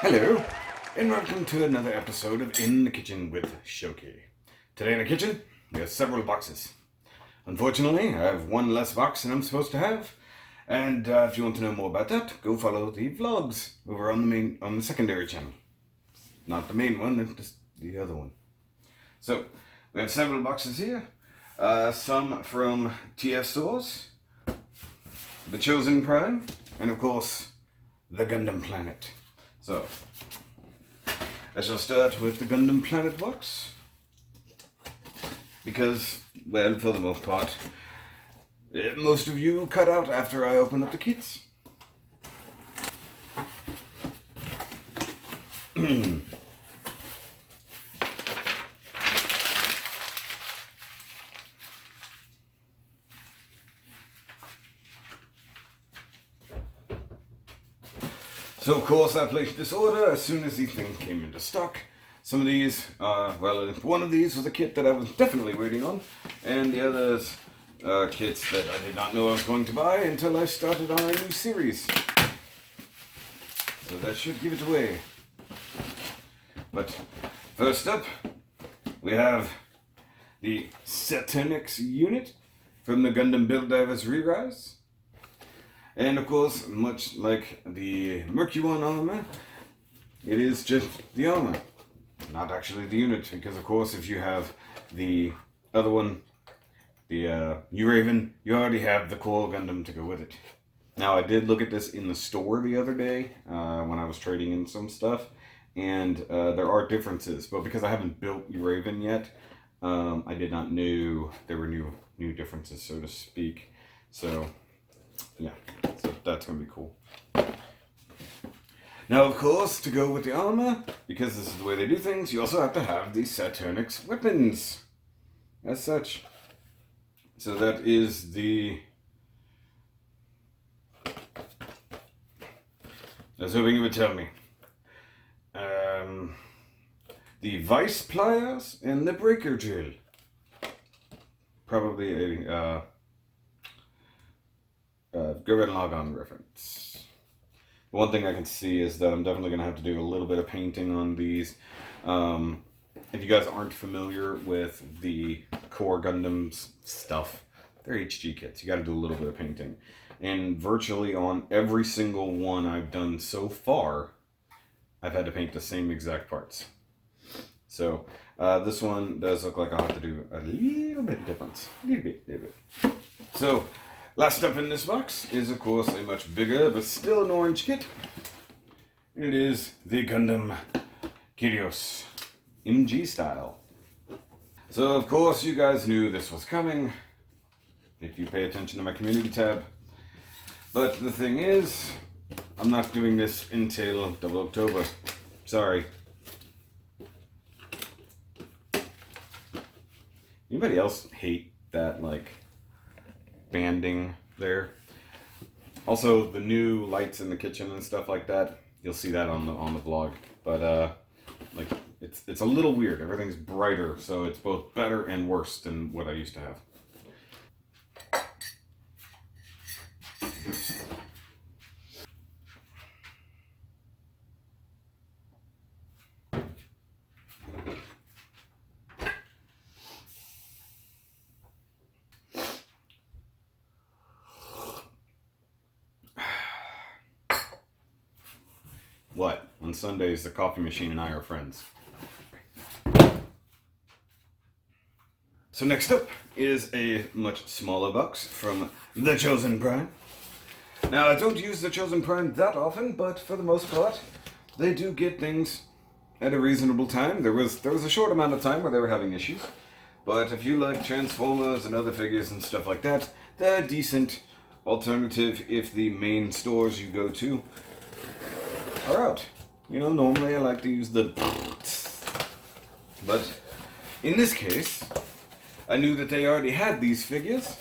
Hello, and welcome to another episode of In the Kitchen with Shoky. Today in the kitchen, we have several boxes. Unfortunately, I have one less box than I'm supposed to have, and if you want to know more about that, go follow the vlogs over on the secondary channel. Not the main one, it's just the other one. So, we have several boxes here. Some from TFSource, the ChosenPrime, and of course, the Gundam Planet. So, I shall start with the Gundam Planet box, because, well, for the most part, most of you cut out after I open up the kits. So of course I placed this order as soon as these things came into stock. Some of these, one of these was a kit that I was definitely waiting on, and the others kits that I did not know I was going to buy until I started on a new series. So that should give it away. But first up, we have the Saturnyx unit from the Gundam Build Divers Re-Rise. And of course, much like the Mercuon armor, it is just the armor, not actually the unit, because of course if you have the other one, the U-Raven, you already have the core Gundam to go with it. Now I did look at this in the store the other day when I was trading in some stuff, and there are differences, but because I haven't built U-Raven yet, I did not know there were new differences, so to speak. So yeah, so that's going to be cool. Now, of course, to go with the armor, because this is the way they do things, you also have to have the Saturnyx weapons, as such. So that is the... I was hoping you would tell me. The Vice Pliers and the Breaker Drill. Probably a... Gurren Lagann reference. One thing I can see is that I'm definitely going to have to do a little bit of painting on these. If you guys aren't familiar with the core Gundam's stuff, they're HG kits. You got to do a little bit of painting. And virtually on every single one I've done so far, I've had to paint the same exact parts. So this one does look like I'll have to do a little bit different. A little bit. So, last up in this box is, of course, a much bigger, but still an orange kit. It is the Gundam Kyrios, MG style. So, of course, you guys knew this was coming, if you pay attention to my community tab. But the thing is, I'm not doing this until double October. Sorry. Anybody else hate that, like, banding there? Also, the new lights in the kitchen and stuff like that, you'll see that on the vlog. But like it's a little weird. Everything's brighter, so it's both better and worse than what I used to have. What? On Sundays, the coffee machine and I are friends. So next up is a much smaller box from the ChosenPrime. Now, I don't use the ChosenPrime that often, but for the most part, they do get things at a reasonable time. There was a short amount of time where they were having issues, but if you like Transformers and other figures and stuff like that, they're a decent alternative if the main stores you go to are out. You know, normally I like to use the... But in this case, I knew that they already had these figures,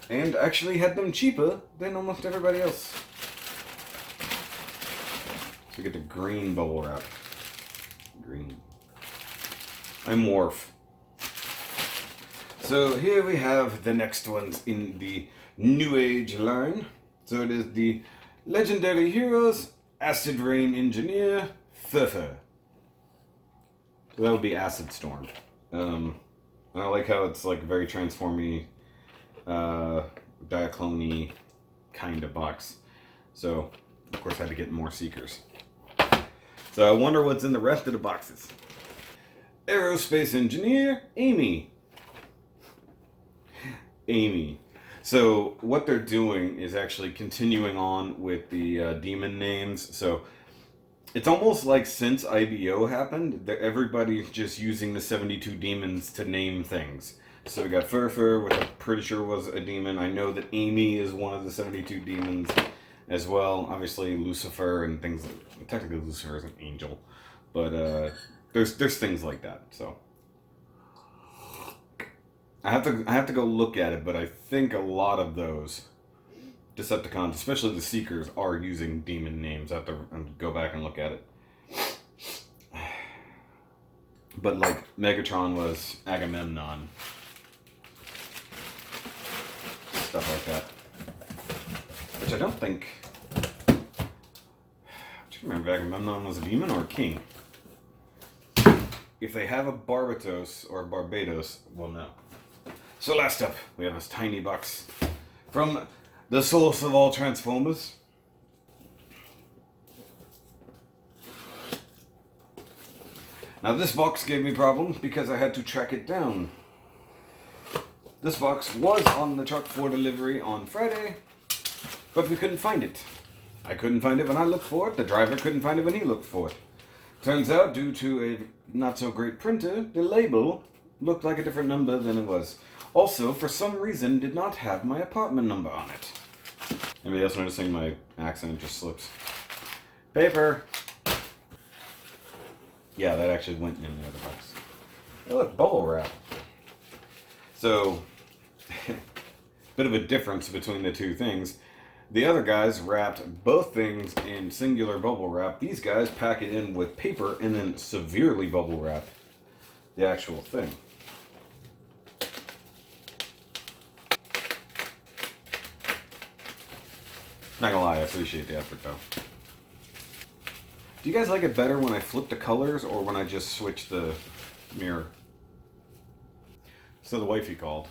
and actually had them cheaper than almost everybody else. So we get the green bubble wrap. Green. I'm Worf. So here we have the next ones in the New Age line. So it is the Legendary Heroes Acid Rain Engineer, Furfur. So that would be Acid Storm. And I like how it's like very transformy, diaclone kind of box. So, of course, I had to get more Seekers. So I wonder what's in the rest of the boxes. Aerospace Engineer, Amy. Amy. So what they're doing is actually continuing on with the demon names. So it's almost like since IBO happened, everybody's just using the 72 demons to name things. So we got Furfur, which I'm pretty sure was a demon. I know that Amy is one of the 72 demons as well. Obviously Lucifer and things. Technically Lucifer is an angel, but there's things like that. So I have to go look at it, but I think a lot of those Decepticons, especially the Seekers, are using demon names. I have to go back and look at it. But like Megatron was Agamemnon. Stuff like that. Which I don't think... I don't remember if Agamemnon was a demon or a king. If they have a Barbatos or Barbados, we'll know. So last up, we have this tiny box from the source of all Transformers. Now this box gave me problems because I had to track it down. This box was on the truck for delivery on Friday, but we couldn't find it. I couldn't find it when I looked for it. The driver couldn't find it when he looked for it. Turns out, due to a not so great printer, the label looked like a different number than it was. Also, for some reason, did not have my apartment number on it. Anybody else noticing my accent just slips? Paper! Yeah, that actually went in the other box. Oh, look, bubble wrap. So, bit of a difference between the two things. The other guys wrapped both things in singular bubble wrap. These guys pack it in with paper and then severely bubble wrap the actual thing. Not gonna lie, I appreciate the effort though. Do you guys like it better when I flip the colors or when I just switch the mirror? So the wifey called.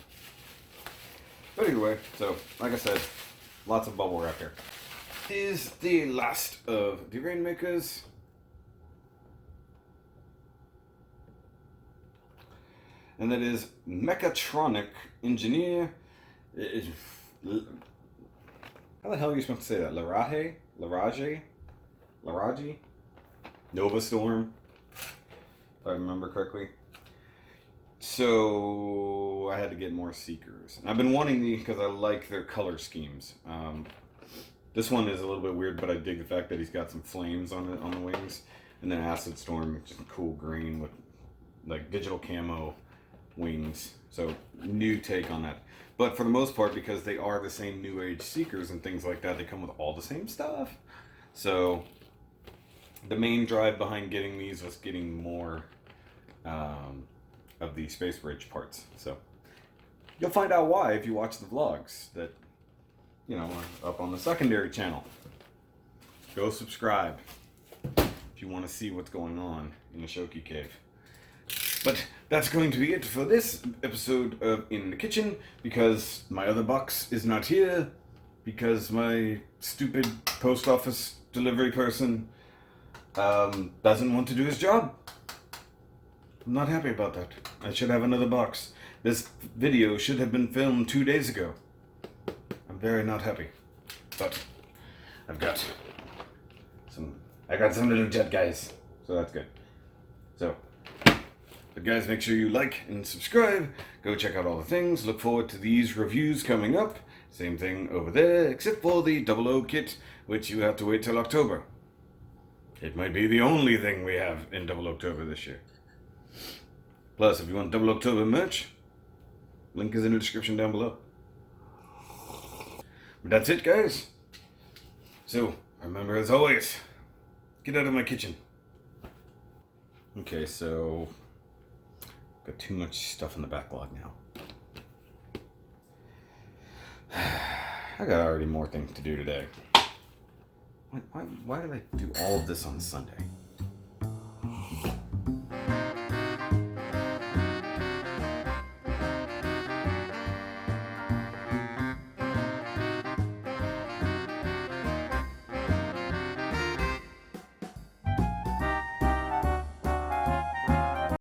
But anyway, so like I said, lots of bubble wrap here. Is the last of the Rainmakers. And that is Mechatronic Engineer. How the hell are you supposed to say that? Laraji? Nova Storm, if I remember correctly. So I had to get more Seekers. And I've been wanting these because I like their color schemes. This one is a little bit weird, but I dig the fact that he's got some flames on the wings, and then Acid Storm, just a cool green with like digital camo wings. So new take on that. But for the most part, because they are the same New Age Seekers and things like that, they come with all the same stuff. So the main drive behind getting these was getting more of the Space Bridge parts. So you'll find out why if you watch the vlogs that, you know, are up on the secondary channel. Go subscribe if you want to see what's going on in the Shoky cave. But that's going to be it for this episode of In the Kitchen, because my other box is not here, because my stupid post office delivery person doesn't want to do his job. I'm not happy about that. I should have another box. This video should have been filmed 2 days ago. I'm very not happy. But I got some little jet guys, so that's good. So, but guys, make sure you like and subscribe. Go check out all the things. Look forward to these reviews coming up. Same thing over there, except for the 00 kit, which you have to wait till October. It might be the only thing we have in 00 October this year. Plus, if you want 00 October merch, link is in the description down below. But that's it, guys. So, remember as always, get out of my kitchen. Okay, so got too much stuff in the backlog now. I got already more things to do today. Why did I do all of this on Sunday?